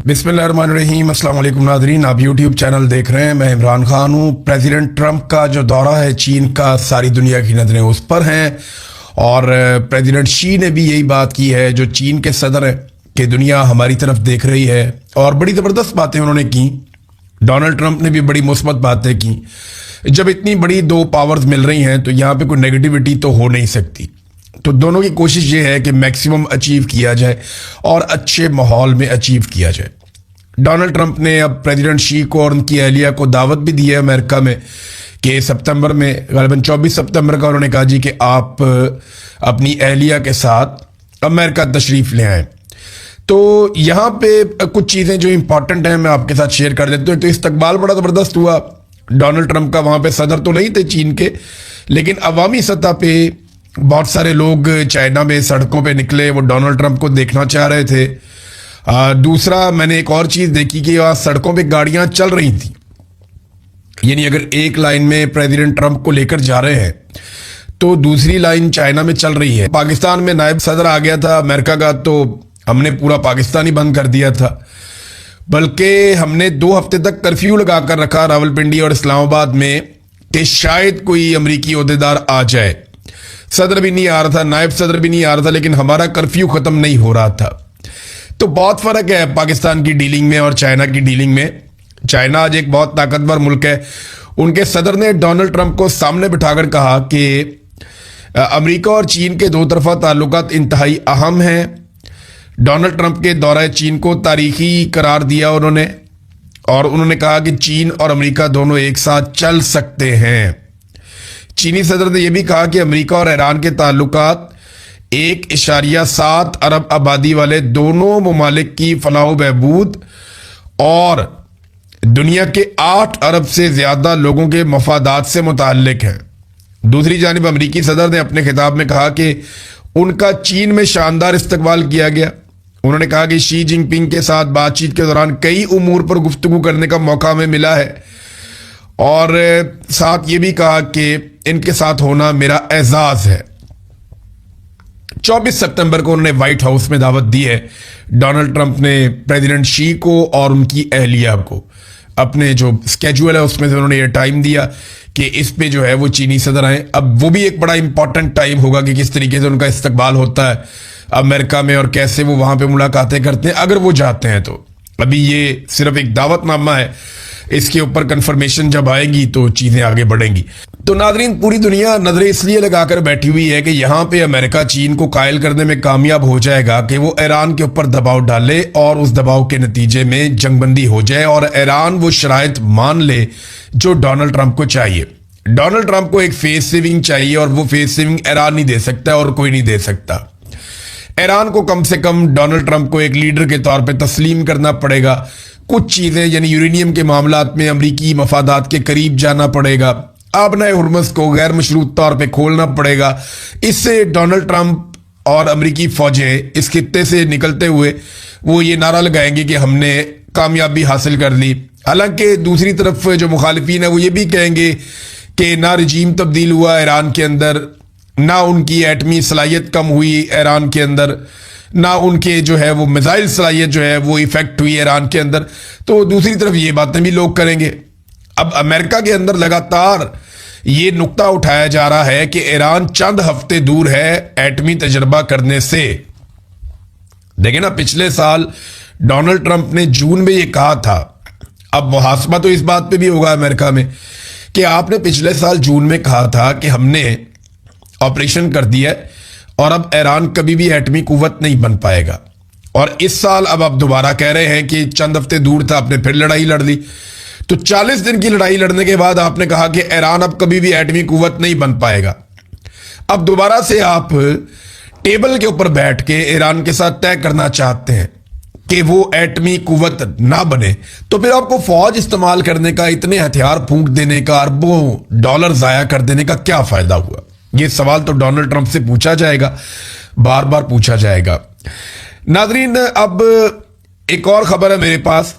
बिस्मिल्लाहिर्रहमानिर्रहीम। अस्सलाम वालेकुम नाज़रीन, आप यूट्यूब चैनल देख रहे हैं। मैं इमरान खान हूँ। प्रेसिडेंट ट्रंप का जो दौरा है चीन का, सारी दुनिया की नज़रें उस पर हैं और प्रेसिडेंट शी ने भी यही बात की है, जो चीन के सदर हैं, कि दुनिया हमारी तरफ देख रही है और बड़ी ज़बरदस्त बातें उन्होंने की। डोनाल्ड ट्रंप ने भी बड़ी मुस्बत बातें की। जब इतनी बड़ी दो पावर्स मिल रही हैं तो यहाँ पे कोई नेगेटिविटी तो हो नहीं सकती। तो दोनों की कोशिश ये है कि मैक्सिमम अचीव किया जाए और अच्छे माहौल में अचीव किया जाए। डोनाल्ड ट्रंप ने अब प्रेसिडेंट शी को और उनकी अहलिया को दावत भी दी है अमेरिका में कि सितंबर में, गलबन 24 सितंबर का उन्होंने कहा जी कि आप अपनी अहलिया के साथ अमेरिका तशरीफ ले आएँ। तो यहाँ पे कुछ चीज़ें जो इंपॉर्टेंट हैं मैं आपके साथ शेयर कर देता हूँ। तो इस्तकबाल बड़ा ज़बरदस्त हुआ डोनाल्ड ट्रंप का। वहाँ पे सदर तो नहीं थे चीन के, लेकिन अवामी सतह पे बहुत सारे लोग चाइना में सड़कों पे निकले, वो डोनाल्ड ट्रंप को देखना चाह रहे थे। दूसरा, मैंने एक और चीज़ देखी कि वहाँ सड़कों पे गाड़ियाँ चल रही थी, यानी अगर एक लाइन में प्रेसिडेंट ट्रंप को लेकर जा रहे हैं तो दूसरी लाइन चाइना में चल रही है। पाकिस्तान में नायब सदर आ गया था अमेरिका का, तो हमने पूरा पाकिस्तान ही बंद कर दिया था, बल्कि हमने 2 हफ्ते तक कर्फ्यू लगा कर रखा रावलपिंडी और इस्लामाबाद में कि शायद कोई अमरीकी ओहदेदार आ जाए। सदर भी नहीं आ रहा था, नायब सदर भी नहीं आ रहा था, लेकिन हमारा कर्फ्यू खत्म नहीं हो रहा था। तो बहुत फर्क है पाकिस्तान की डीलिंग में और चाइना की डीलिंग में। चाइना आज एक बहुत ताकतवर मुल्क है। उनके सदर ने डोनाल्ड ट्रंप को सामने बिठाकर कहा कि अमेरिका और चीन के दो तरफा ताल्लुकात इंतहाई अहम हैं। डोनाल्ड ट्रंप के दौरे चीन को तारीखी करार दिया उन्होंने, और उन्होंने कहा कि चीन और अमेरिका दोनों एक साथ चल सकते हैं। चीनी सदर ने यह भी कहा कि अमेरिका और ईरान के ताल्लुकात 1.7 अरब आबादी वाले दोनों ममालिक की फलाह बहबूद और दुनिया के 8 अरब से ज्यादा लोगों के मफादात से मुताल्लिक हैं। दूसरी जानिब अमेरिकी सदर ने अपने खिताब में कहा कि उनका चीन में शानदार इस्तकबाल किया गया। उन्होंने कहा कि शी जिनपिंग के साथ बातचीत के दौरान कई उमूर पर गुफ्तगू करने का मौका हमें मिला है, और साथ ये भी कहा कि इनके साथ होना मेरा एजाज है। 24 सितंबर को उन्होंने व्हाइट हाउस में दावत दी है। डोनाल्ड ट्रंप ने प्रेसिडेंट शी को और उनकी अहलिया को अपने जो स्केड्यूल है उसमें से उन्होंने ये टाइम दिया कि इस पे जो है वो चीनी सदर आए। अब वो भी एक बड़ा इंपॉर्टेंट टाइम होगा कि किस तरीके से उनका इस्तकबाल होता है अमेरिका में और कैसे वो वहां पे मुलाकातें करते हैं अगर वो जाते हैं। तो अभी ये सिर्फ एक दावतनामा है, इसके ऊपर कंफर्मेशन जब आएगी तो चीजें आगे बढ़ेंगी। तो नाजरीन, पूरी दुनिया नजरें इसलिए लगाकर बैठी हुई है कि यहाँ पे अमेरिका चीन को कायल करने में कामयाब हो जाएगा कि वो ईरान के ऊपर दबाव डाले और उस दबाव के नतीजे में जंगबंदी हो जाए और ईरान वो शराइत मान ले जो डोनाल्ड ट्रंप को चाहिए। डोनाल्ड ट्रंप को एक फेस सेविंग चाहिए और वो फेस सेविंग ईरान नहीं दे सकता और कोई नहीं दे सकता। ईरान को कम से कम डोनाल्ड ट्रंप को एक लीडर के तौर पे तस्लीम करना पड़ेगा। कुछ चीजें यानी यूरेनियम के मामलात में अमरीकी मफादात के करीब जाना पड़ेगा। आबनाए हुर्मुज़ को गैर मशरूत तौर पे खोलना पड़ेगा। इससे डोनाल्ड ट्रंप और अमरीकी फौजें इस खित्ते से निकलते हुए वो ये नारा लगाएंगे कि हमने कामयाबी हासिल कर ली। हालांकि दूसरी तरफ जो मुखालिफिन है वो ये भी कहेंगे कि ना रजीम तब्दील हुआ ईरान के अंदर, ना उनकी एटमी सलाहियत कम हुई ईरान के अंदर, ना उनके जो है वो मिसाइल सलाहियत जो है वो इफेक्ट हुई ईरान के अंदर। तो दूसरी तरफ ये बातें भी लोग करेंगे। अब अमेरिका के अंदर लगातार ये नुक्ता उठाया जा रहा है कि ईरान चंद हफ्ते दूर है एटमी तजर्बा करने से। देखें ना, पिछले साल डोनाल्ड ट्रंप ने जून में ये कहा था। अब मुहासबा तो इस बात पे भी होगा अमेरिका में कि आपने पिछले साल जून में कहा था कि हमने ऑपरेशन कर दिया है और अब ईरान कभी भी एटमी कुव्वत नहीं बन पाएगा। और इस साल अब आप दोबारा कह रहे हैं कि चंद हफ्ते दूर था, आपने फिर लड़ाई लड़ ली। तो 40 दिन की लड़ाई लड़ने के बाद आपने कहा कि ईरान अब कभी भी एटमी कुव्वत नहीं बन पाएगा। अब दोबारा से आप टेबल के ऊपर बैठ के ईरान के साथ तय करना चाहते हैं कि वो एटमी कुव्वत ना बने। तो फिर आपको फौज इस्तेमाल करने का, इतने हथियार फूंक देने का, अरबों डॉलर जाया कर देने का क्या फायदा हुआ? ये सवाल तो डोनाल्ड ट्रंप से पूछा जाएगा, बार बार पूछा जाएगा। नाजरीन, अब एक और खबर है मेरे पास।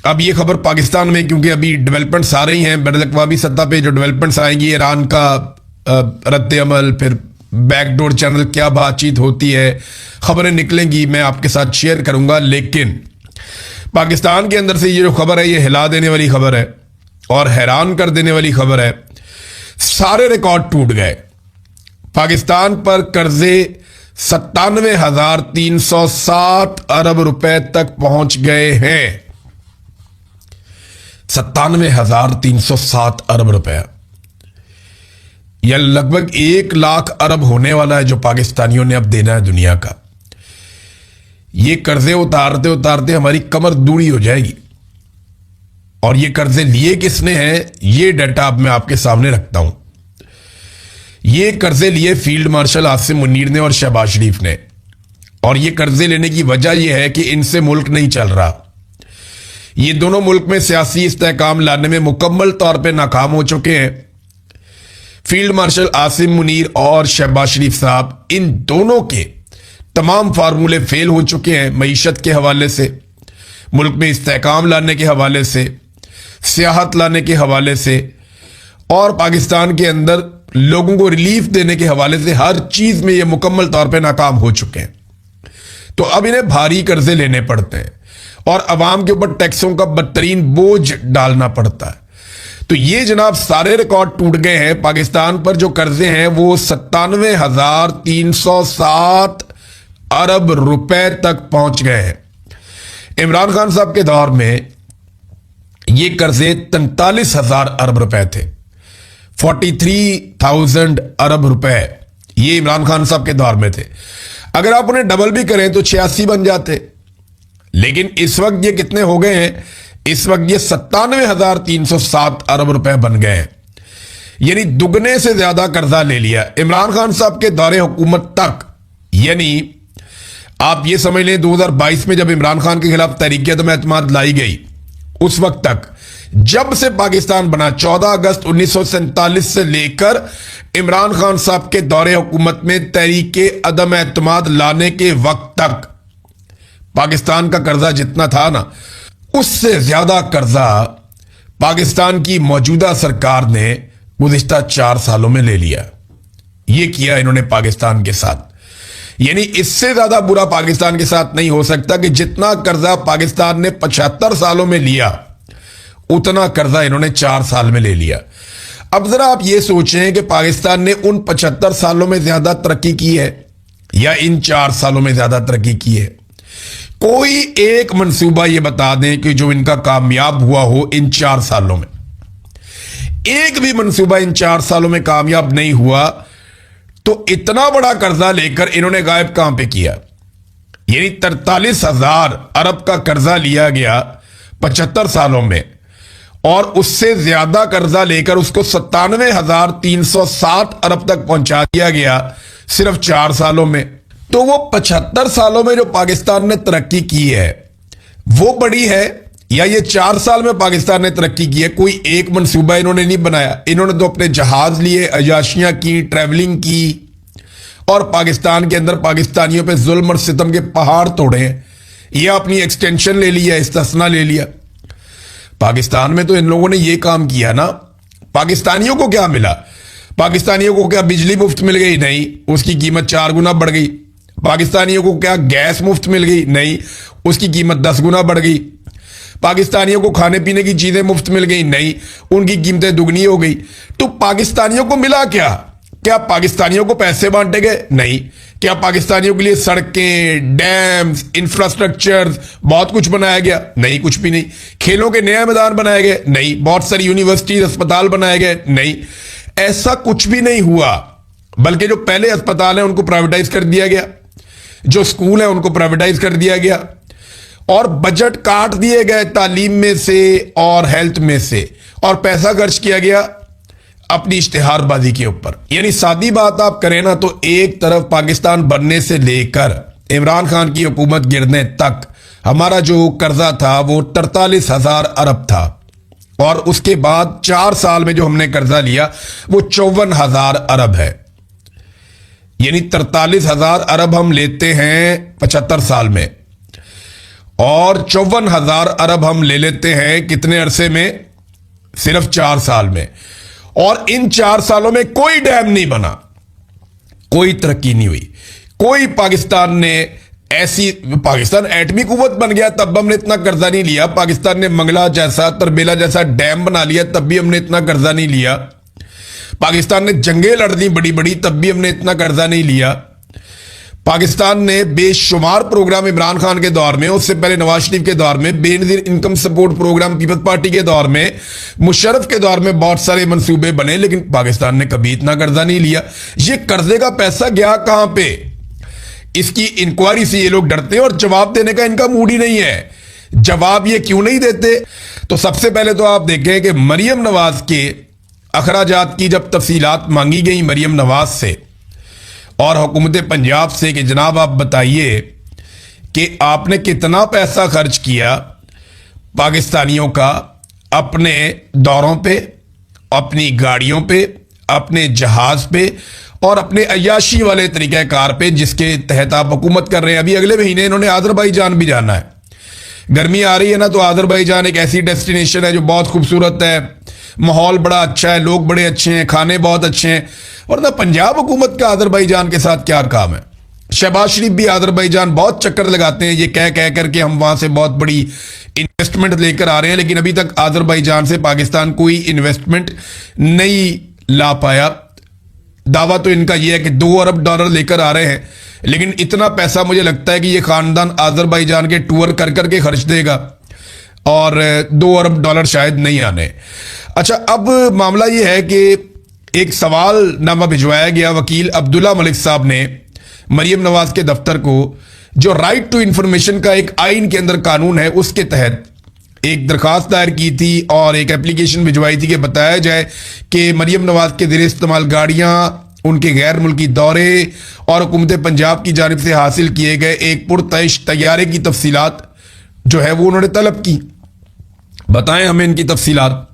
अब ये खबर पाकिस्तान में, क्योंकि अभी डेवलपमेंट्स आ रही हैं बैनुल-अक़वामी सतह पे, जो डेवलपमेंट्स आएंगी ईरान का रद्द अमल, फिर बैकडोर चैनल क्या बातचीत होती है, खबरें निकलेंगी, मैं आपके साथ शेयर करूंगा। लेकिन पाकिस्तान के अंदर से ये जो खबर है, ये हिला देने वाली खबर है और हैरान कर देने वाली खबर है। सारे रिकॉर्ड टूट गए। पाकिस्तान पर कर्जे 97,360 अरब रुपए तक पहुंच गए हैं। 97,360 अरब रुपए, यह लगभग 1 लाख अरब होने वाला है जो पाकिस्तानियों ने अब देना है दुनिया का। ये कर्जे उतारते उतारते हमारी कमर दूरी हो जाएगी। और ये कर्जे लिए किसने हैं, ये डाटा अब मैं आपके सामने रखता हूं। ये कर्जे लिए फील्ड मार्शल आसिम मुनीर ने और शहबाज शरीफ ने। और ये कर्जे लेने की वजह यह है कि इनसे मुल्क नहीं चल रहा। ये दोनों मुल्क में सियासी इस्तेहकाम लाने में मुकम्मल तौर पर नाकाम हो चुके हैं। फील्ड मार्शल आसिम मुनीर और शहबाज शरीफ साहब, इन दोनों के तमाम फार्मूले फेल हो चुके हैं। मईशत के हवाले से, मुल्क में इस्तेहकाम लाने के हवाले से, सियाहत लाने के हवाले से और पाकिस्तान के अंदर लोगों को रिलीफ देने के हवाले से, हर चीज में ये मुकम्मल तौर पे नाकाम हो चुके हैं। तो अब इन्हें भारी कर्जे लेने पड़ते हैं और अवाम के ऊपर टैक्सों का बदतरीन बोझ डालना पड़ता है। तो ये जनाब सारे रिकॉर्ड टूट गए हैं। पाकिस्तान पर जो कर्जे हैं वो 97,360 अरब रुपए तक पहुंच गए हैं। इमरान खान साहब के दौर में ये कर्जे 43,000 अरब रुपए थे। 43,000 अरब रुपए ये इमरान खान साहब के दौर में थे। अगर आप उन्हें डबल भी करें तो 86 बन जाते। लेकिन इस वक्त ये कितने हो गए हैं, इस वक्त ये 97,307 अरब रुपए बन गए हैं। यानी दुगने से ज्यादा कर्जा ले लिया इमरान खान साहब के दौरे हुकूमत तक। यानी आप ये समझ लें 2022 में जब इमरान खान के खिलाफ तहरीक-ए-अदम-ए-एतमाद लाई गई, उस वक्त तक, जब से पाकिस्तान बना 14 अगस्त 1947 से लेकर इमरान खान साहब के दौरे हुकूमत में तहरीक-ए-अदम-ए-एतमाद लाने के वक्त तक पाकिस्तान का कर्जा जितना था ना, उससे ज्यादा कर्जा पाकिस्तान की मौजूदा सरकार ने गुज़िश्ता 4 सालों में ले लिया। यह किया इन्होंने पाकिस्तान के साथ। यानी इससे ज्यादा बुरा पाकिस्तान के साथ नहीं हो सकता कि जितना कर्जा पाकिस्तान ने 75 सालों में लिया, उतना कर्जा इन्होंने 4 साल में ले लिया। अब जरा आप ये सोचें कि पाकिस्तान ने उन 75 सालों में ज्यादा तरक्की की है या इन 4 सालों में ज्यादा तरक्की की है? कोई एक मंसूबा ये बता दें कि जो इनका कामयाब हुआ हो इन 4 सालों में। एक भी मंसूबा इन 4 सालों में कामयाब नहीं हुआ। तो इतना बड़ा कर्जा लेकर इन्होंने गायब कहां पे किया? यानी 43,000 अरब का कर्जा लिया गया 75 सालों में और उससे ज्यादा कर्जा लेकर उसको 97,360 अरब तक पहुंचा दिया गया सिर्फ 4 सालों में। तो वो 75 सालों में जो पाकिस्तान ने तरक्की की है वो बड़ी है या ये 4 साल में पाकिस्तान ने तरक्की की है? कोई एक मंसूबा इन्होंने नहीं बनाया। इन्होंने तो अपने जहाज लिए, अयाशियां की, ट्रैवलिंग की और पाकिस्तान के अंदर पाकिस्तानियों पे जुल्म और सितम के पहाड़ तोड़े हैं। यह अपनी एक्सटेंशन ले लिया, इस्तिस्ना ले लिया। पाकिस्तान में तो इन लोगों ने यह काम किया ना। पाकिस्तानियों को क्या मिला? पाकिस्तानियों को क्या बिजली मुफ्त मिल गई? नहीं, उसकी कीमत 4 गुना बढ़ गई। पाकिस्तानियों को क्या गैस मुफ्त मिल गई? नहीं, उसकी कीमत 10 गुना बढ़ गई। पाकिस्तानियों को खाने पीने की चीजें मुफ्त मिल गई? नहीं, उनकी कीमतें दुगनी हो गई। तो पाकिस्तानियों को मिला क्या? क्या पाकिस्तानियों को पैसे बांटे गए? नहीं। क्या पाकिस्तानियों के लिए सड़कें, डैम्स, इंफ्रास्ट्रक्चर बहुत कुछ बनाया गया? नहीं, कुछ भी नहीं। खेलों के नए मैदान बनाए गए? नहीं। बहुत सारी यूनिवर्सिटीज, अस्पताल बनाए गए? नहीं, ऐसा कुछ भी नहीं हुआ। बल्कि जो पहले अस्पताल हैं उनको प्राइवेटाइज कर दिया गया, जो स्कूल हैं उनको प्राइवेटाइज कर दिया गया और बजट काट दिए गए तालीम में से और हेल्थ में से और पैसा खर्च किया गया अपनी इश्तिहारबाजी के ऊपर। यानी सादी बात आप करें ना तो एक तरफ पाकिस्तान बनने से लेकर इमरान खान की हुकूमत गिरने तक हमारा जो कर्जा था वो 43,000 अरब था और उसके बाद 4 साल में जो हमने कर्जा लिया वो 54,000 अरब है। यानी 43,000 अरब हम लेते हैं 75 साल में और 54,000 अरब हम ले लेते हैं कितने अरसे में? सिर्फ 4 साल में। और इन 4 सालों में कोई डैम नहीं बना, कोई तरक्की नहीं हुई, कोई पाकिस्तान ने ऐसी पाकिस्तान एटमी कुव्वत बन गया तब हमने इतना कर्जा नहीं लिया। पाकिस्तान ने मंगला जैसा, तरबेला जैसा डैम बना लिया तब भी हमने इतना कर्जा नहीं लिया। पाकिस्तान ने जंगें लड़ दी बड़ी बड़ी तब भी हमने इतना कर्जा नहीं लिया। पाकिस्तान ने बेशुमार प्रोग्राम इमरान खान के दौर में, उससे पहले नवाज शरीफ के दौर में, Benazir income support programme peoples party के दौर में, मुशर्रफ के दौर में बहुत सारे मंसूबे बने, लेकिन पाकिस्तान ने कभी इतना कर्जा नहीं लिया। ये कर्जे का पैसा गया कहां पे, इसकी इंक्वायरी से ये लोग डरते हैं और जवाब देने का इनका मूड ही नहीं है। जवाब ये क्यों नहीं देते? तो सबसे पहले तो आप देखें कि मरियम नवाज के अखराजात की जब तफसीलात मांगी गई मरियम नवाज से और हुकूमत पंजाब से कि जनाब आप बताइए कि आपने कितना पैसा खर्च किया पाकिस्तानियों का अपने दौरों पे, अपनी गाड़ियों पे, अपने जहाज पे और अपने अय्याशी वाले तरीक़ाकार पे जिसके तहत आप हुकूमत कर रहे हैं। अभी अगले महीने इन्होंने आज़रबाईजान भी जाना है। गर्मी आ रही है ना, तो आज़रबाईजान एक ऐसी डेस्टिनेशन है जो बहुत खूबसूरत है, माहौल बड़ा अच्छा है, लोग बड़े अच्छे हैं, खाने बहुत अच्छे हैं। वरना पंजाब हुकूमत का आज़रबाईजान के साथ क्या काम है? शहबाज शरीफ भी आज़रबाईजान बहुत चक्कर लगाते हैं, ये कह कह करके हम वहां से बहुत बड़ी इन्वेस्टमेंट लेकर आ रहे हैं, लेकिन अभी तक आज़रबाईजान से पाकिस्तान कोई इन्वेस्टमेंट नहीं ला पाया। दावा तो इनका यह है कि $2 अरब लेकर आ रहे हैं, लेकिन इतना पैसा मुझे लगता है कि यह खानदान आज़रबाईजान के टूर कर करके खर्च देगा और $2 अरब शायद नहीं आने। अच्छा, अब मामला यह है कि एक सवाल नामा भिजवाया गया वकील अब्दुल्ला मलिक साहब ने मरियम नवाज के दफ्तर को, जो राइट टू इंफॉर्मेशन का एक आइन के अंदर कानून है, उसके तहत एक दरखास्त दायर की थी और एक एप्लीकेशन भिजवाई थी कि बताया जाए कि मरियम नवाज के ज़रिए इस्तेमाल गाड़ियां, उनके गैर मुल्की दौरे और हुकूमत पंजाब की जानिब से हासिल किए गए एक पुरतश तैयारे की तफसीलात जो है वो उन्होंने तलब की। बताएं हमें इनकी तफसीलात।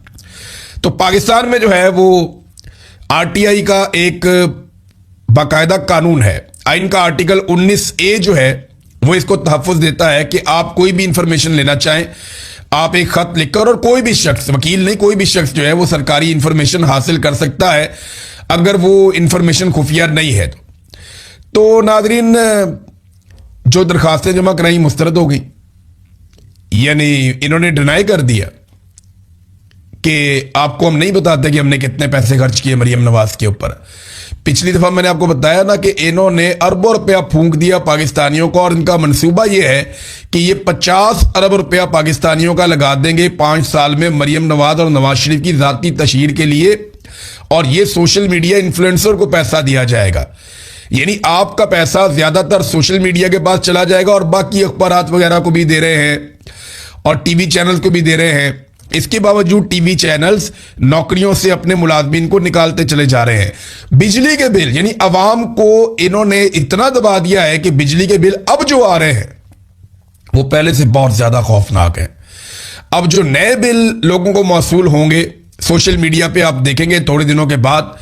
तो पाकिस्तान में जो है वो आरटीआई का एक बाकायदा कानून है, आइन का आर्टिकल 19A जो है वो इसको तहफ़्फ़ुज़ देता है कि आप कोई भी इंफॉर्मेशन लेना चाहें, आप एक खत लिखकर, और कोई भी शख्स, वकील नहीं, कोई भी शख्स जो है वो सरकारी इंफॉर्मेशन हासिल कर सकता है अगर वो इंफॉर्मेशन खुफिया नहीं है। तो नाजरीन, जो दरखास्तें जमा कराई मुस्तरद हो गई, यानी इन्होंने डिनाई कर दिया कि आपको हम नहीं बताते कि हमने कितने पैसे खर्च किए मरियम नवाज के ऊपर। पिछली दफा मैंने आपको बताया ना कि इन्होंने अरबों रुपया फूंक दिया पाकिस्तानियों को और इनका मंसूबा यह है कि ये 50 अरब रुपया पाकिस्तानियों का लगा देंगे 5 साल में मरियम नवाज और नवाज शरीफ की जाती तशहीर के लिए, और ये सोशल मीडिया इन्फ्लुएंसर को पैसा दिया जाएगा। यानी आपका पैसा ज्यादातर सोशल मीडिया के पास चला जाएगा और बाकी अखबारात वगैरह को भी दे रहे हैं और टीवी चैनल को भी दे रहे हैं। इसके बावजूद टीवी चैनल्स नौकरियों से अपने मुलाजमीन को निकालते चले जा रहे हैं। बिजली के बिल, यानी अवाम को इन्होंने इतना दबा दिया है कि बिजली के बिल अब जो आ रहे हैं वो पहले से बहुत ज्यादा खौफनाक है। अब जो नए बिल लोगों को मौसूल होंगे सोशल मीडिया पे आप देखेंगे थोड़े दिनों के बाद,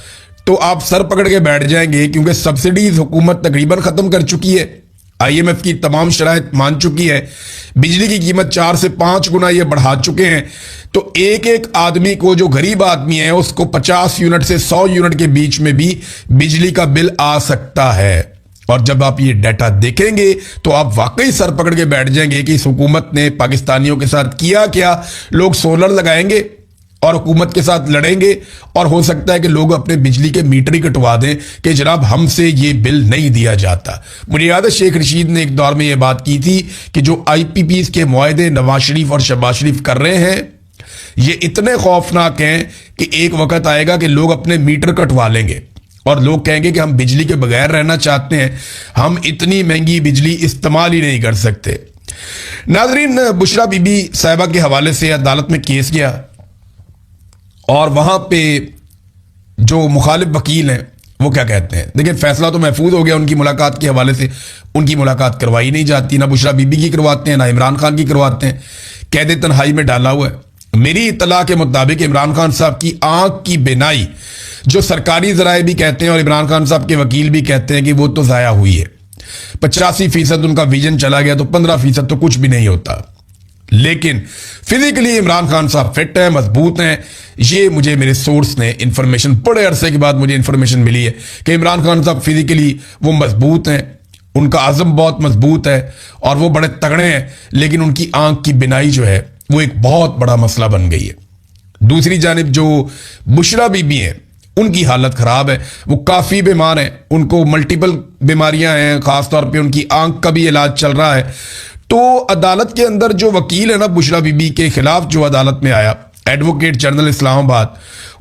तो आप सर पकड़ के बैठ जाएंगे, क्योंकि सब्सिडीज हुकूमत तकरीबन खत्म कर चुकी है, IMF की तमाम शराइत मान चुकी है, बिजली की कीमत 4 से 5 गुना ये बढ़ा चुके हैं। तो एक एक आदमी को, जो गरीब आदमी है, उसको 50 यूनिट से 100 यूनिट के बीच में भी बिजली का बिल आ सकता है। और जब आप ये डाटा देखेंगे तो आप वाकई सर पकड़ के बैठ जाएंगे कि इस हुकूमत ने पाकिस्तानियों के साथ किया क्या। लोग सोलर लगाएंगे और हुकूमत के साथ लड़ेंगे, और हो सकता है कि लोग अपने बिजली के मीटर ही कटवा दें कि जनाब हमसे ये बिल नहीं दिया जाता। मुझे याद है शेख रशीद ने एक दौर में ये बात की थी कि जो IPPs के मुआहदे नवाज शरीफ और शहबाज शरीफ कर रहे हैं ये इतने खौफनाक हैं कि एक वक्त आएगा कि लोग अपने मीटर कटवा लेंगे और लोग कहेंगे कि हम बिजली के बगैर रहना चाहते हैं, हम इतनी महंगी बिजली इस्तेमाल ही नहीं कर सकते। नाजरीन, बुशरा बीबी साहिबा के हवाले से अदालत में केस गया और वहां पे जो मुखालिफ वकील हैं वो क्या कहते हैं। देखिए, फैसला तो महफूज हो गया उनकी मुलाकात के हवाले से। उनकी मुलाकात करवाई नहीं जाती, ना बुशरा बीबी की करवाते हैं ना इमरान खान की करवाते हैं, कैद तन्हाई में डाला हुआ है। मेरी इतला के मुताबिक इमरान खान साहब की आंख की बिनाई, जो सरकारी जराए भी कहते हैं और इमरान खान साहब के वकील भी कहते हैं कि वो तो जाया हुई है। 85% उनका विजन चला गया तो 15% तो कुछ भी नहीं होता। लेकिन फिजिकली इमरान खान साहब फिट हैं, मजबूत हैं। ये मुझे मेरे सोर्स ने इंफॉर्मेशन, बड़े अरसे के बाद मुझे इंफॉर्मेशन मिली है कि इमरान खान साहब फिजिकली वो मजबूत हैं उनका आज़म बहुत मजबूत है और वो बड़े तगड़े हैं, लेकिन उनकी आंख की बिनाई जो है वो एक बहुत बड़ा मसला बन गई है। दूसरी जानिब जो बुशरा बीबी हैं, उनकी हालत खराब है, वो काफ़ी बीमार हैं, उनको मल्टीपल बीमारियां हैं, ख़ासतौर पे उनकी आंख का भी इलाज चल रहा है। तो अदालत के अंदर जो वकील है ना बुशरा बीबी के खिलाफ, जो अदालत में आया, एडवोकेट जनरल इस्लामाबाद,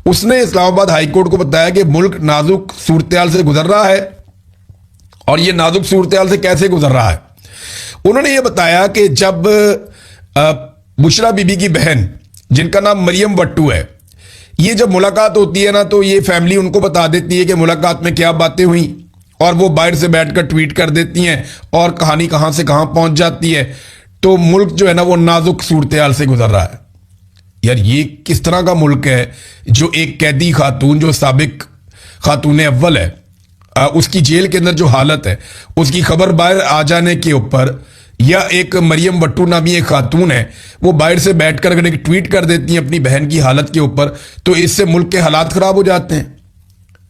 उसने इस्लामाबाद हाई कोर्ट को बताया कि मुल्क नाजुक सूरत से गुजर रहा है। और ये नाजुक सूरत से कैसे गुजर रहा है? उन्होंने ये बताया कि जब बुशरा बीबी की बहन, जिनका नाम मरियम वट्टू है, ये जब मुलाकात होती है ना, तो ये फैमिली उनको बता देती है कि मुलाकात में क्या बातें हुई, और वो बाहर से बैठकर ट्वीट कर देती हैं और कहानी कहां से कहां पहुंच जाती है। तो मुल्क जो है ना वो नाजुक सूरत से गुजर रहा है। यार ये किस तरह का मुल्क है जो एक कैदी खातून, जो साबिक खातून अव्वल है, उसकी जेल के अंदर जो हालत है, उसकी खबर बाहर आ जाने के ऊपर, या एक मरियम वट्टू नामी एक खातून है, वो बाहर से बैठकर अगर एक ट्वीट कर देती हैं अपनी बहन की हालत के ऊपर, तो इससे मुल्क के हालात खराब हो जाते हैं।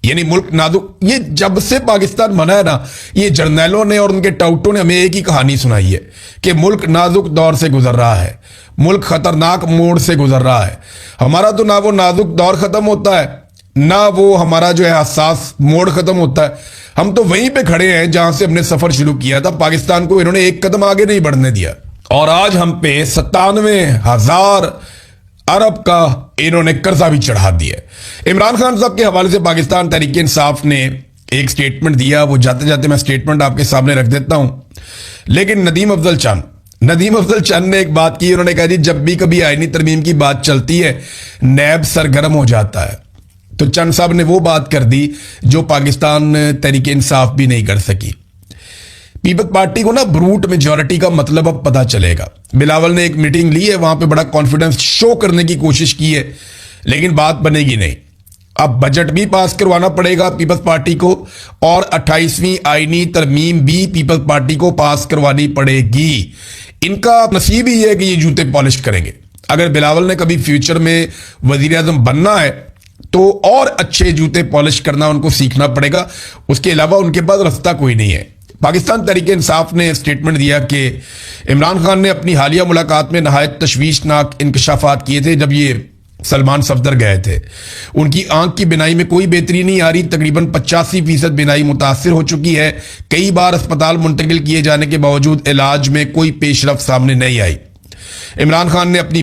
यानी मुल्क नाजुक, ये जब से पाकिस्तान बना है ना, ये जर्नैलों ने और उनके टाउटों ने हमें एक ही कहानी सुनाई है कि मुल्क नाजुक दौर से गुजर रहा है, मुल्क खतरनाक मोड़ से गुजर रहा है। हमारा तो ना वो नाजुक दौर खत्म होता है, ना वो हमारा जो है हसास मोड़ खत्म होता है। हम तो वहीं पे खड़े हैं जहां से हमने सफर शुरू किया था। पाकिस्तान को इन्होंने एक कदम आगे नहीं बढ़ने दिया, और आज हम पे 97,000 अरब का इन्होंने कर्जा भी चढ़ा दिया। इमरान खान साहब के हवाले से पाकिस्तान तहरीक इंसाफ ने एक स्टेटमेंट दिया, वो जाते जाते मैं स्टेटमेंट आपके सामने रख देता हूं। लेकिन नदीम अफजल चंद ने एक बात की, उन्होंने कहा जी जब भी कभी आईनी तरमीम की बात चलती है, नैब सरगर्म हो जाता है। तो चंद साहब ने वो बात कर दी जो पाकिस्तान तहरीक इंसाफ भी नहीं कर सकी। पीपल्स पार्टी को ना ब्रूट मेजॉरिटी का मतलब अब पता चलेगा। बिलावल ने एक मीटिंग ली है, वहां पे बड़ा कॉन्फिडेंस शो करने की कोशिश की है, लेकिन बात बनेगी नहीं। अब बजट भी पास करवाना पड़ेगा पीपल्स पार्टी को, और 28वीं आईनी तरमीम भी पीपल्स पार्टी को पास करवानी पड़ेगी। इनका नसीब ही है कि ये जूते पॉलिश करेंगे। अगर बिलावल ने कभी फ्यूचर में वजीर आजम बनना है तो और अच्छे जूते पॉलिश करना उनको सीखना पड़ेगा, उसके अलावा उनके पास रास्ता कोई नहीं है। पाकिस्तान तहरीक इंसाफ ने स्टेटमेंट दिया कि इमरान खान ने अपनी हालिया मुलाकात में नहायत तशवीशनाक इंकशाफात किए थे। जब ये सलमान सफदर गए थे, उनकी आंख की बिनाई में कोई बेहतरी नहीं आ रही, तकरीबन 85% बिनाई मुतासिर हो चुकी है। कई बार अस्पताल मुंतकिल किए जाने के बावजूद इलाज में कोई पेशरफ सामने नहीं आई। इमरान खान ने अपनी